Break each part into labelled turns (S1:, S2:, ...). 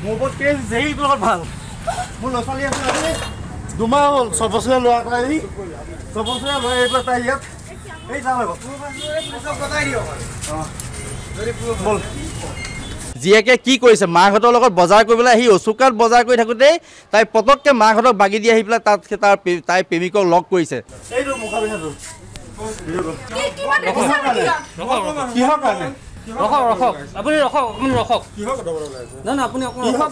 S1: মোৰ ওপৰত কেছ যেই তোৰ ভাল মোৰ ল'ৰা ছোৱালী আছে আজি 2 মাহ হ'ল 6 বছৰীয়া ল'ৰা এটা আহি 6 বছৰীয়া ল'ৰা আহি পেলাই তাই ইয়াত এই যাম আকৌ বল জীয়েকে কি কৰিছে মাকহঁতৰ লগত বজাৰ কৰিবলৈ আহি অচুকাত বজাৰ কৰি থাকোঁতেই তাই পটককৈ মাকহঁতক বাগি দি আহি পেলাই তাত তাই প্ৰেমিকক লগ কৰিছে এইটো মুখা পিন্ধাটো কিহৰ কাৰণে
S2: ৰখক ৰখক আপুনি ৰখক আপুনি ৰখক
S1: কিহৰ কথা ওলাইছে
S2: না না আপুনি অকণ ৰখক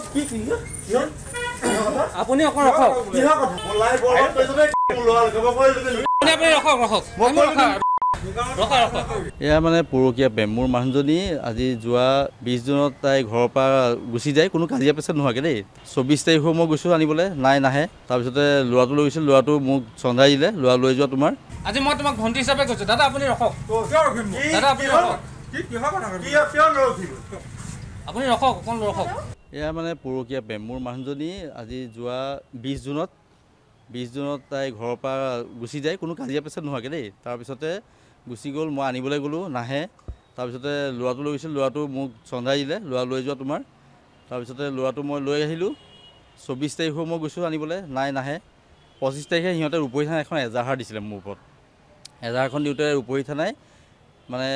S2: আপুনি অকণ ৰখক
S1: কিহৰ কথা ওলাই বলত কৈছনে লোৱা লগাব কৰি
S2: আপুনি ৰখক ৰখক
S3: এয়া মানে পৰকীয়া প্ৰেম মোৰ মানুহজনী আজি যোৱা 20 জুনত তাই ঘৰৰ পৰা গুচি যায় কোনো কাজিয়া পেচাল নোহোৱাকৈ দেই 24 তাৰিখে মই গৈছোঁ আনিবলৈ নাই নাহে তাৰপিছতে ল'ৰাটো লৈ গৈছিল ল'ৰাটো মোক চন্দাই দিলে ল'ৰা লৈ যোৱা তোমাৰ
S2: আজি মই তোমাক ভণ্টি হিচাপে কৈছোঁ দাদা আপুনি ৰখক দাদা আপুনি ৰখক আপুনি ৰখক অকণ ৰখক
S3: এয়া মানে পৰকীয়া প্ৰেম মোৰ মানুহজনী আজি যোৱা 20 জুনত তাই ঘৰৰ পৰা গুচি যায় কোনো কাজিয়া পেচাল নোহোৱাকৈ দেই তাৰপিছতে গুচি গ'ল মই আনিবলৈ গ'লোঁ নাহে তাৰপিছতে ল'ৰাটো লৈ গৈছিল ল'ৰাটো মোক চন্দাই দিলে ল'ৰা লৈ যোৱা তোমাৰ তাৰপিছতে ল'ৰাটো মই লৈ আহিলোঁ 24 তাৰিখে মই গৈছোঁ আনিবলৈ নাই নাহে 25 তাৰিখে সিহঁতে ৰূপহী থানাত এখন এজাহাৰ দিছিলে মোৰ ওপৰত এজাহাৰখন দিওঁতে ৰূপহী থানাই মানে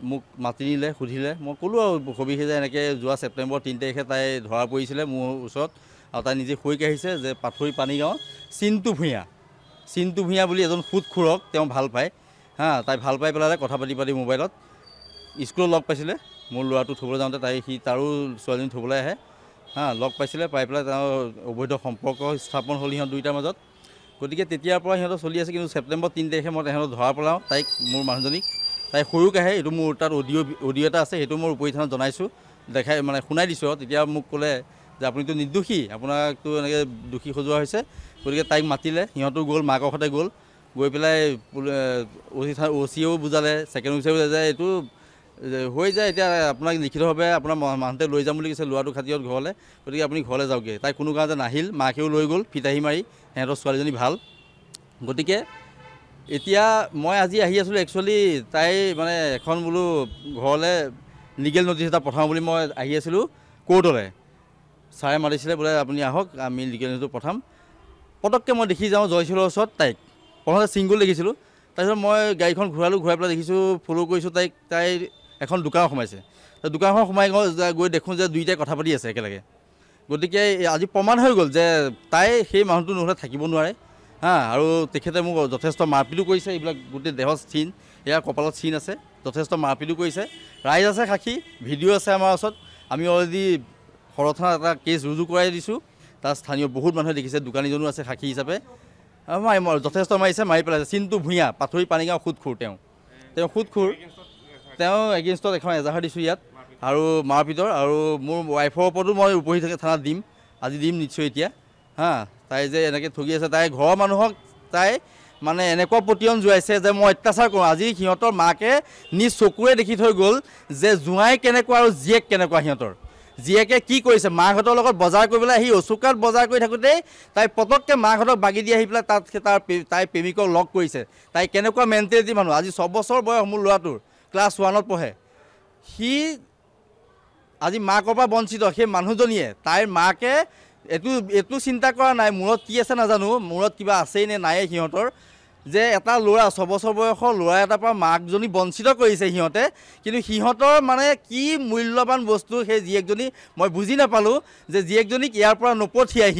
S3: মোক মাতি নিলে সুধিলে মই ক'লোঁ আৰু সবিশেষ যে এনেকৈ যোৱা ছেপ্টেম্বৰ 3 তাৰিখে তাই ধৰা পৰিছিলে মোৰ ওচৰত আৰু তাই নিজে কৈ আহিছে যে পাথৰি পানীগাঁও চিন্তু ভূঞা বুলি এজন সুদখোৰক তেওঁ ভাল পায় হা তাই ভাল পাই পেলাই কথা পাতি মোবাইলত স্কুলত লগ পাইছিলে মোৰ ল'ৰাটো থ'বলৈ যাওঁতে সি তাৰো ছোৱালীজনী থ'বলৈ আহে হা লগ পাইছিলে পাই পেলাই তেওঁ অবৈধ সম্পৰ্ক স্থাপন হ'ল সিহঁত দুয়োটাৰ মাজত গতিকে তেতিয়াৰ পৰা সিহঁতৰ চলি আছে কিন্তু ছেপ্টেম্বৰ 3 তাৰিখে মই তেহেঁতক ধৰা পেলাওঁ তাইক মোৰ মানুহজনীক তাই সৰুক আহে এইটো মোৰ তাত অডিঅ' এটা আছে সেইটো মই ৰূপহী থানাত জনাইছোঁ দেখাই মানে শুনাই দিছোঁ তেতিয়া মোক ক'লে যে আপুনিতো নিৰ্দোষী আপোনাকতো এনেকৈ দোষী সজোৱা হৈছে গতিকে তাইক মাতিলে সিহঁতো গ'ল মাকৰ সৈতে গৈ পেলাই অ'চিয়েও বুজালে ছেকেণ্ড অফিচাৰে বুজালে যে এইটো হৈ যায় এতিয়া আপোনাক লিখিতভাৱে আপোনাৰ মানুহতে লৈ যাম বুলি কৈছে ল'ৰাটো খাতিৰত ঘৰলৈ গতিকে আপুনি ঘৰলৈ যাওকগৈ তাই কোনো কাৰণতে নাহিল মাকেও লৈ গ'ল ফিতাহী মাৰি সিহঁতৰ ছোৱালীজনী ভাল গতিকে এতিয়া মই আজি আহি আছিলোঁ একচুৱেলি তাই মানে এখন বোলো ঘৰলৈ লিগেল ন'টিছ এটা পঠাওঁ বুলি মই আহি আছিলোঁ কোৰ্টলৈ ছাৰে মাতিছিলে বোলে আপুনি আহক আমি লিগেল ন'টিছটো পঠাম পটককৈ মই দেখি যাওঁ জয়শিলৰ ওচৰত তাইক প্ৰথমতে ছিংগুল দেখিছিলোঁ তাৰপিছত মই গাড়ীখন ঘূৰাই পেলাই দেখিছোঁ ফ'ল' কৰিছোঁ তাই এখন দোকানত সোমাইছে দোকানখন সোমাই গৈ দেখোঁ যে দুয়োটাই কথা পাতি আছে একেলগে গতিকে আজি প্ৰমাণ হৈ গ'ল যে তাই সেই মানুহটো নহ'লে থাকিব নোৱাৰে হা আৰু তেখেতে মোক যথেষ্ট মাৰপিটো কৰিছে এইবিলাক গোটেই দেহত চিন এয়া কপালত চিন আছে যথেষ্ট মাৰপিটো কৰিছে ৰাইজ আছে সাক্ষী ভিডিঅ' আছে আমাৰ ওচৰত আমি অলৰেডি সদৰ থানাত এটা কেছ ৰুজু কৰাই দিছোঁ তাত স্থানীয় বহুত মানুহে দেখিছে দোকানীজনো আছে সাক্ষী হিচাপে যথেষ্ট মাৰিছে মাৰি পেলাইছে চিন্তু ভূঞা পাথৰি পানীগাঁও সুদখোৰ তেওঁ সুদখোৰ তেওঁ এগেইনষ্টত এখন এজাহাৰ দিছোঁ ইয়াত আৰু মাৰপিটৰ আৰু মোৰ ৱাইফৰ ওপৰতো মই ৰূপহী থানাত দিম আজি দিম নিশ্চয় এতিয়া হা তাই যে এনেকৈ ঠগি আছে তাই ঘৰৰ মানুহক তাই মানে এনেকুৱা প্ৰতিয়ন জুৱাইছে যে মই অত্যাচাৰ কৰোঁ আজি সিহঁতৰ মাকে নিজ চকুৰে দেখি থৈ গ'ল যে জোঁৱাই কেনেকুৱা আৰু জীয়েক কেনেকুৱা সিহঁতৰ জীয়েকে কি কৰিছে মাকহঁতৰ লগত বজাৰ কৰিবলৈ আহি অচুকাত বজাৰ কৰি থাকোঁতেই তাই পটককৈ মাকহঁতক বাগি দি আহি পেলাই তাই প্ৰেমিকক লগ কৰিছে তাই কেনেকুৱা মেণ্টেলিটি মানুহ আজি 6 বছৰ বয়স মোৰ ল'ৰাটোৰ ক্লাছ 1ত পঢ়ে সি আজি মাকৰ পৰা বঞ্চিত সেই মানুহজনীয়ে তাইৰ মাকে এইটো চিন্তা কৰা নাই মূৰত কি আছে নাজানো মূৰত কিবা আছেই নে নাইয়ে সিহঁতৰ যে এটা ল'ৰা 6 বছৰ বয়সৰ ল'ৰা এটাৰ পৰা মাকজনী বঞ্চিত কৰিছে সিহঁতে কিন্তু সিহঁতৰ মানে কি মূল্যৱান বস্তু সেই জীয়েকজনী মই বুজি নাপালোঁ যে জীয়েকজনীক ইয়াৰ পৰা নপঠিয়াই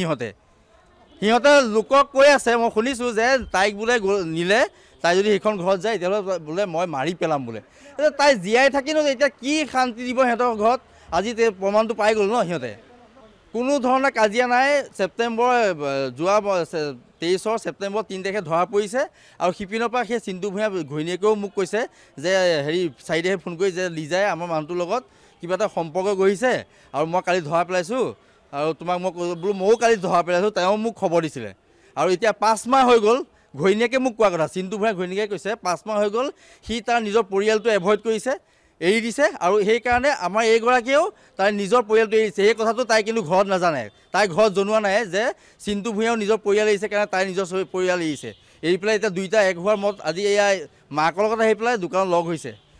S3: সিহঁতে লোকক কৈ আছে মই শুনিছোঁ যে তাইক বোলে নিলে তাই যদি সেইখন ঘৰত যায় তেতিয়াহ'লে বোলে মই মাৰি পেলাম বোলে তাই জীয়াই থাকি ন এতিয়া কি শান্তি দিব সিহঁতৰ ঘৰত আজি প্ৰমাণটো পাই গ'ল ন সিহঁতে কোনো ধৰণৰ কাজিয়া নাই ছেপ্টেম্বৰ যোৱা 23 ছেপ্টেম্বৰ 3 তাৰিখে ধৰা পৰিছে আৰু সিপিনৰ পৰা সেই চিন্তু ভূঞা ঘৈণীয়েকেও মোক কৈছে যে হেৰি 4 তাৰিখে ফোন কৰি যে লিজাই আমাৰ মানুহটোৰ লগত কিবা এটা সম্পৰ্ক গঢ়িছে আৰু মই কালি ধৰা পেলাইছোঁ আৰু তোমাক মই বোলো ময়ো কালি ধৰা পেলাইছোঁ তেওঁ মোক খবৰ দিছিলে আৰু এতিয়া 5 মাহ হৈ গ'ল ঘৈণীয়েকে মোক কোৱা কথা চিন্তু ভূঞা ঘৈণীয়েকে কৈছে 5 মাহ হৈ গ'ল সি তাৰ নিজৰ পৰিয়ালটো এভইড কৰিছে এৰি দিছে আৰু সেইকাৰণে আমাৰ এইগৰাকীয়েও তাইৰ নিজৰ পৰিয়ালটো এৰিছে সেই কথাটো তাই কিন্তু ঘৰত নাজানে তাই ঘৰত জনোৱা নাই যে চিন্তু ভূঞাও নিজৰ পৰিয়াল এৰিছে কাৰণে তাই নিজৰ পৰিয়াল এৰিছে এৰি পেলাই এতিয়া দুইটা এক হোৱাৰ মত আজি এয়া মাকৰ লগত আহি পেলাই দোকানত লগ হৈছে